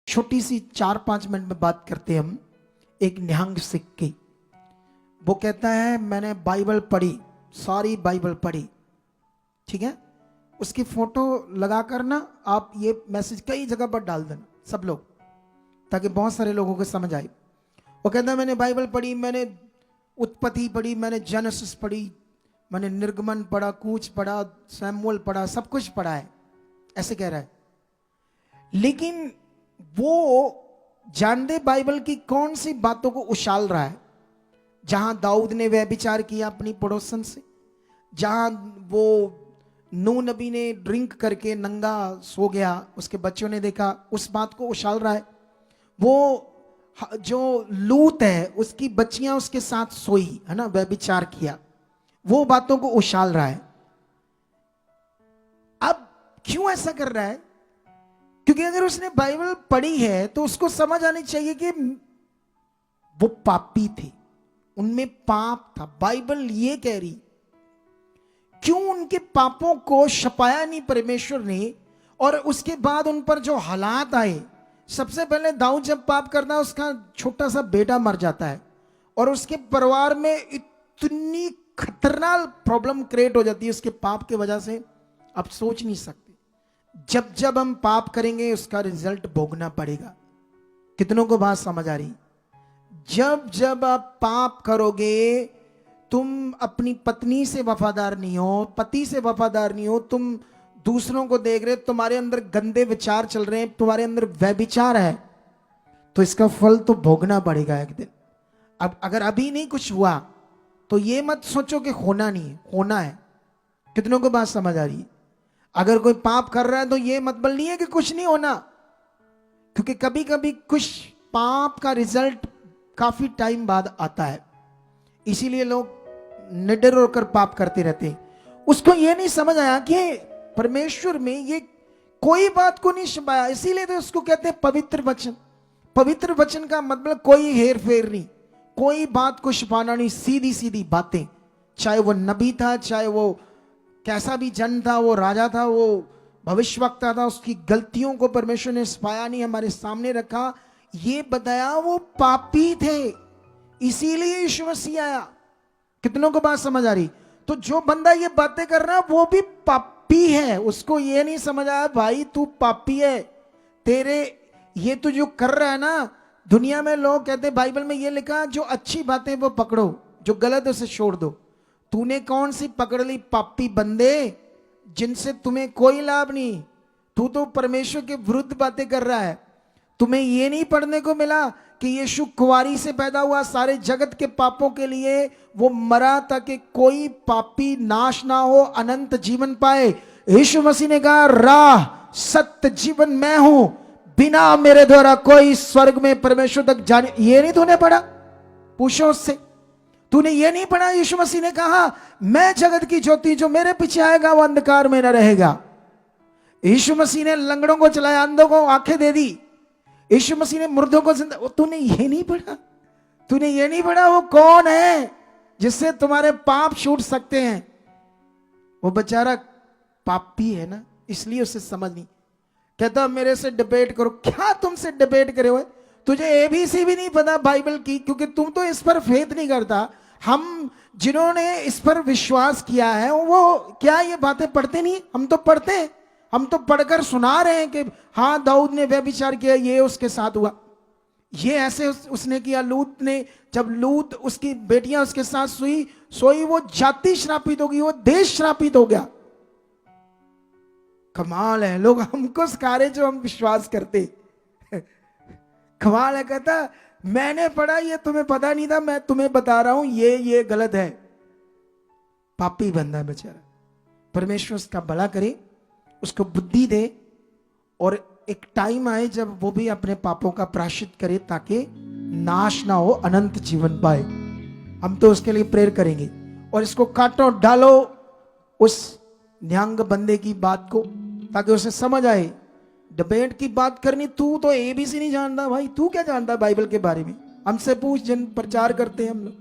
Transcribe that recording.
छोटी सी 4-5 मिनट में बात करते हैं हम एक निहंग सिख की। वो कहता है मैंने बाइबल पढ़ी, सारी बाइबल पढ़ी, ठीक है। उसकी फोटो लगाकर ना आप ये मैसेज कई जगह पर डाल देना सब लोग, ताकि बहुत सारे लोगों को समझ आए। वो कहता है मैंने बाइबल पढ़ी, मैंने उत्पत्ति पढ़ी, मैंने जेनेसिस पढ़ी, मैंने निर्गमन पढ़ा, कूच पढ़ा, सैमुअल पढ़ा, सब कुछ पढ़ा है, ऐसे कह रहा है। लेकिन वो जानदे बाइबल की कौन सी बातों को उछाल रहा है। जहां दाऊद ने व्यभिचार किया अपनी पड़ोसन से, जहां वो नूह नबी ने ड्रिंक करके नंगा सो गया, उसके बच्चों ने देखा, उस बात को उछाल रहा है। वो जो लूत है उसकी बच्चियां उसके साथ सोई है ना, व्यभिचार किया, वो बातों को उछाल रहा है। अब क्यों ऐसा कर रहा है? क्योंकि अगर उसने बाइबल पढ़ी है तो उसको समझ आनी चाहिए कि वो पापी थे, उनमें पाप था। बाइबल ये कह रही, क्यों उनके पापों को छुपाया नहीं परमेश्वर ने, और उसके बाद उन पर जो हालात आए। सबसे पहले दाऊद जब पाप करता है उसका छोटा सा बेटा मर जाता है, और उसके परिवार में इतनी खतरनाक प्रॉब्लम क्रिएट हो जाती है उसके पाप के वजह से, आप सोच नहीं सकते। जब जब हम पाप करेंगे उसका रिजल्ट भोगना पड़ेगा। कितनों को बात समझ आ रही? जब जब आप पाप करोगे, तुम अपनी पत्नी से वफादार नहीं हो, पति से वफादार नहीं हो, तुम दूसरों को देख रहे, तुम्हारे अंदर गंदे विचार चल रहे हैं, तुम्हारे अंदर व्यभिचार है, तो इसका फल तो भोगना पड़ेगा एक दिन। अब अगर अभी नहीं कुछ हुआ तो ये मत सोचो कि होना नहीं है, होना है। कितनों को बात समझ आ रही है? अगर कोई पाप कर रहा है तो ये मतलब नहीं है कि कुछ नहीं होना, क्योंकि कभी कभी कुछ पाप का रिजल्ट काफी टाइम बाद आता है। इसीलिए लोग निडर होकर पाप करते रहते हैं। उसको ये नहीं समझ आया कि परमेश्वर में ये कोई बात को नहीं छुपाया, इसीलिए तो उसको कहते हैं पवित्र वचन। पवित्र वचन का मतलब कोई हेर फेर नहीं, कोई बात को छुपाना नहीं, सीधी सीधी बातें। चाहे वो नबी था, चाहे वो कैसा भी जन था, वो राजा था, वो भविष्यवक्ता था, उसकी गलतियों को परमेश्वर ने छुपाया नहीं, हमारे सामने रखा। ये बताया वो पापी थे, इसीलिए यीशु मसीह आया। कितनों को बात समझ आ रही? तो जो बंदा ये बातें कर रहा है वो भी पापी है। उसको ये नहीं समझ आया भाई तू पापी है, तेरे ये तू जो कर रहा है ना। दुनिया में लोग कहते हैं बाइबल में ये लिखा जो अच्छी बातें वो पकड़ो, जो गलत है उसे छोड़ दो। तूने कौन सी पकड़ ली पापी बंदे, जिनसे तुम्हें कोई लाभ नहीं। तू तो परमेश्वर के विरुद्ध बातें कर रहा है। तुम्हें ये नहीं पढ़ने को मिला कि यीशु कुंवारी से पैदा हुआ, सारे जगत के पापों के लिए वो मरा ताकि कोई पापी नाश ना हो, अनंत जीवन पाए। यीशु मसीह ने कहा राह सत्य जीवन मैं हूं, बिना मेरे द्वारा कोई स्वर्ग में परमेश्वर तक जाने। ये नहीं तूने पढ़ा? पूछो उससे, तूने ये नहीं पढ़ा? यीशु मसीह ने कहा मैं जगत की ज्योति, जो मेरे पीछे आएगा वो अंधकार में न रहेगा। यीशु मसीह ने लंगड़ों को चलाया, अंधों को आंखें दे दी। यीशु मसीह ने मुर्दों को जिंदा। तूने ये नहीं पढ़ा? तूने ये नहीं पढ़ा वो कौन है जिससे तुम्हारे पाप छूट सकते हैं? वो बेचारा पापी है ना, इसलिए उसे समझ नहीं। कहता मेरे से डिबेट करो। क्या तुमसे डिबेट करे हुए? तुझे एबीसी भी नहीं पता बाइबल की, क्योंकि तुम तो इस पर फेथ नहीं करता। हम जिन्होंने इस पर विश्वास किया है वो क्या ये बातें पढ़ते नहीं? हम तो पढ़ते हैं, हम तो पढ़कर सुना रहे हैं कि हाँ दाऊद ने व्यभिचार किया, ये उसके साथ हुआ, ये ऐसे उसने किया। लूत ने, जब लूत उसकी बेटियां उसके साथ सोई वो जाति श्रापित होगी, वो देश श्रापित हो गया। कमाल है, लोग हमको सिखा रहे जो हम विश्वास करते। कमाल है। कहता मैंने पढ़ा, ये तुम्हें पता नहीं था, मैं तुम्हें बता रहा हूं ये गलत है। पापी बंदा बेचारा। परमेश्वर उसका भला करे, उसको बुद्धि दे, और एक टाइम आए जब वो भी अपने पापों का प्रायश्चित करे ताकि नाश ना हो, अनंत जीवन पाए। हम तो उसके लिए प्रेयर करेंगे। और इसको काटो डालो उस निहंग बंदे की बात को, ताकि उसे समझ आए। डिबेट की बात करनी, तू तो एबीसी नहीं जानता भाई, तू क्या जानता बाइबल के बारे में? हमसे पूछ, जिन प्रचार करते हैं हम लोग।